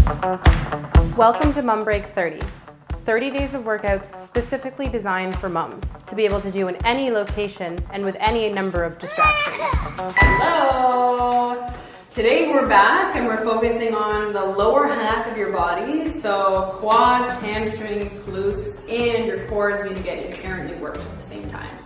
Welcome to Mom Break 30. 30 days of workouts specifically designed for moms to be able to do in any location and with any number of distractions. Hello! Today we're back and we're focusing on the lower half of your body. So quads, hamstrings, glutes, and your quads need to get inherently worked at the same time.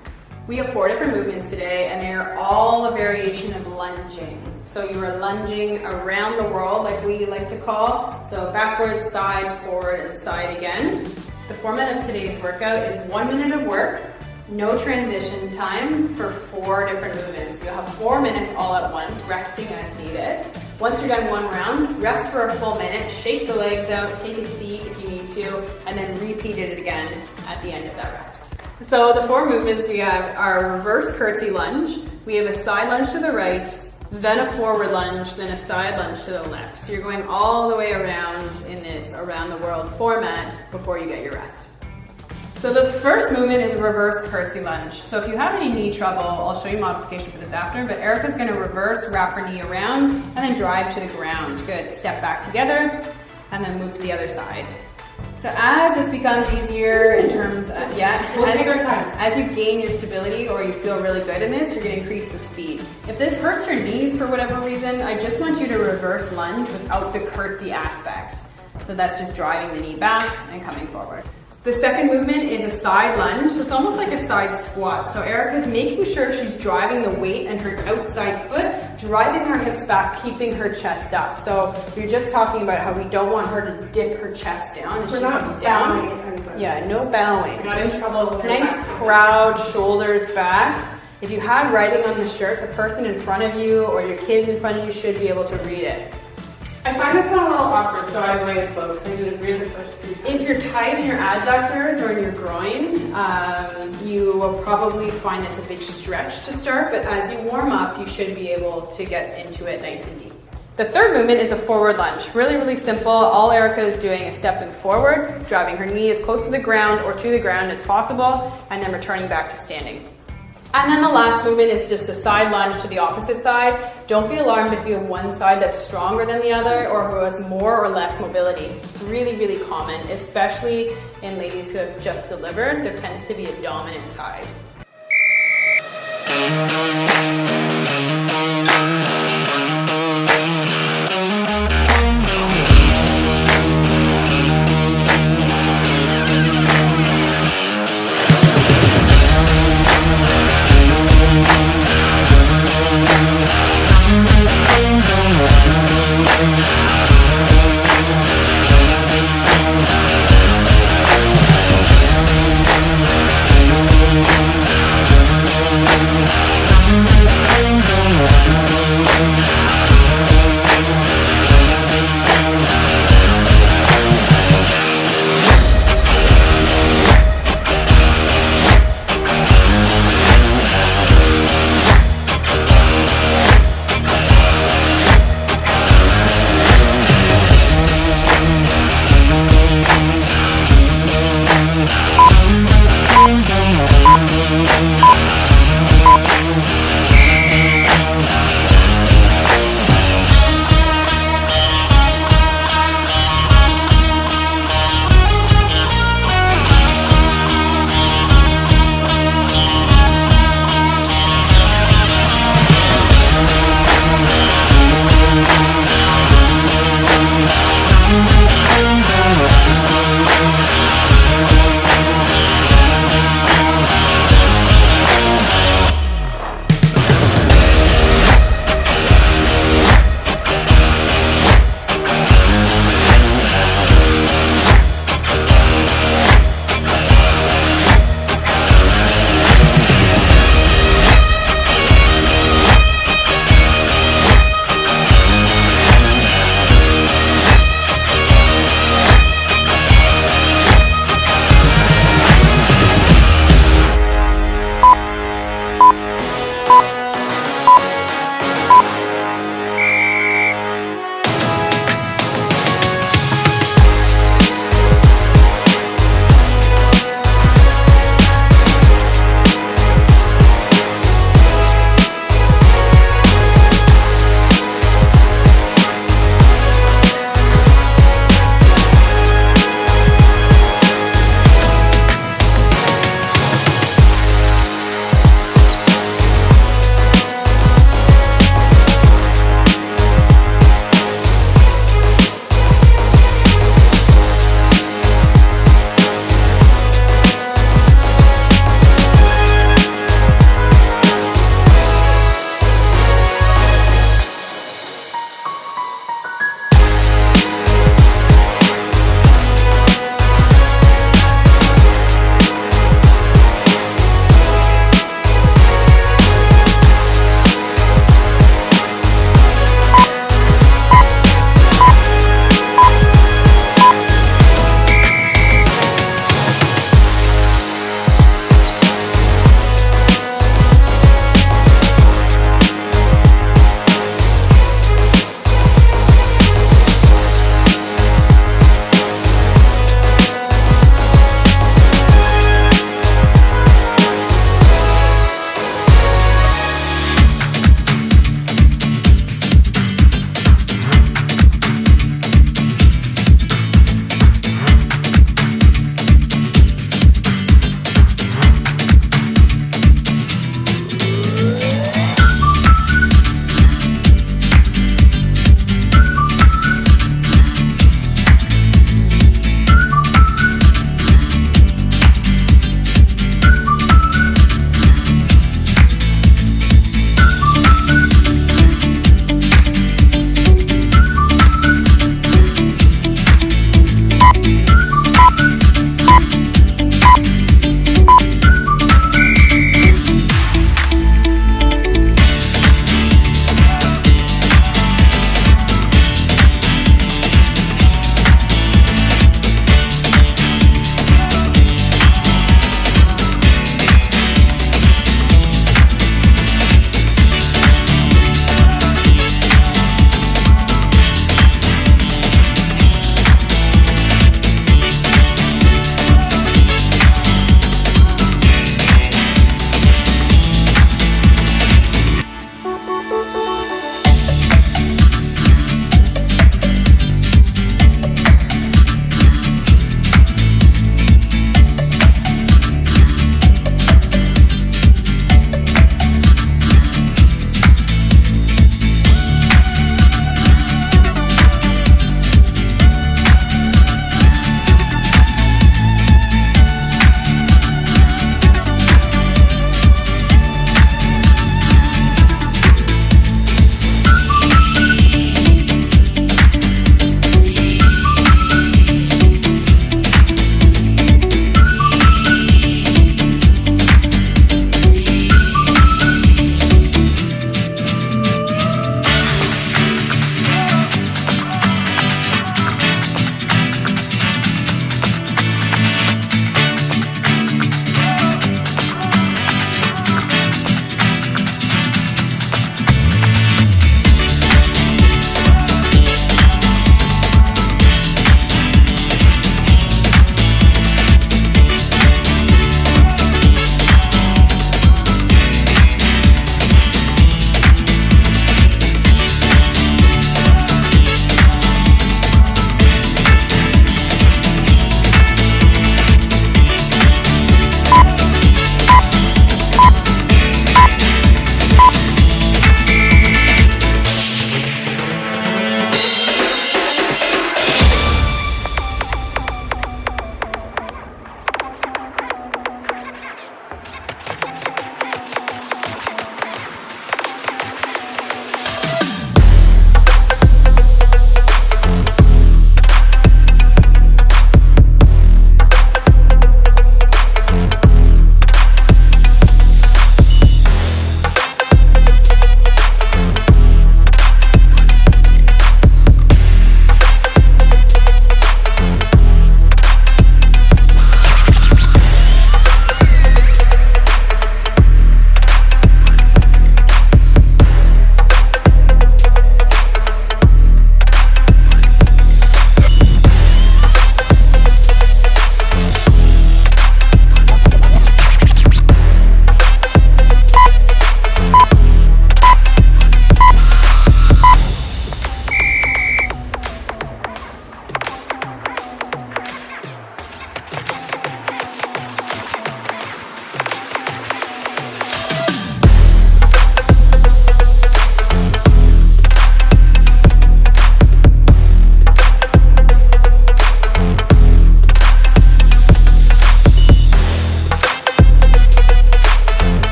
We have 4 different movements today and they're all a variation of lunging. So you are lunging around the world like we like to call. So backwards, side, forward, and side again. The format of today's workout is 1 minute of work, no transition time for 4 different movements. You'll have 4 minutes all at once, resting as needed. Once you're done one round, rest for a full minute, shake the legs out, take a seat if you need to, and then repeat it again at the end of that rest. So the 4 movements we have are reverse curtsy lunge. We have a side lunge to the right, then a forward lunge, then a side lunge to the left. So you're going all the way around in this around the world format before you get your rest. So the first movement is a reverse curtsy lunge. So if you have any knee trouble, I'll show you modification for this after, but Erica's gonna reverse, wrap her knee around, and then drive to the ground. Good, step back together, and then move to the other side. So as this becomes easier in terms of, as you gain your stability or you feel really good in this, you're gonna increase the speed. If this hurts your knees for whatever reason, I just want you to reverse lunge without the curtsy aspect. So that's just driving the knee back and coming forward. The second movement is a side lunge. So it's almost like a side squat. So Erica's making sure she's driving the weight and her outside foot, driving her hips back, keeping her chest up. So we were just talking about how we don't want her to dip her chest down as she comes down. Yeah, no bowing. Not in trouble. Nice proud shoulders back. If you have writing on the shirt, the person in front of you or your kids in front of you should be able to read it. I find this one a little awkward, so I'm going slow because I did read the first 3 times. If you're tight in your adductors or in your groin, you will probably find this a big stretch to start, but as you warm up, you should be able to get into it nice and deep. The third movement is a forward lunge. Really, really simple. All Erica is doing is stepping forward, driving her knee as close to the ground or to the ground as possible, and then returning back to standing. And then the last movement is just a side lunge to the opposite side. Don't be alarmed if you have one side that's stronger than the other or who has more or less mobility. It's really, really common, especially in ladies who have just delivered. There tends to be a dominant side.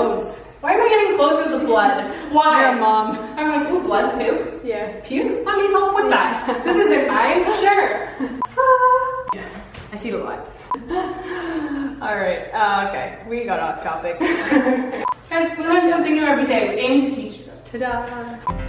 close. Why am I getting close to the blood? Why? You're a mom. I'm like, ooh, blood, poop? Yeah. Puke? Let me help with that. This isn't mine. Sure. I see the blood. Alright, okay. We got off topic. Guys, we learn something new every day. We aim to teach you. Ta-da!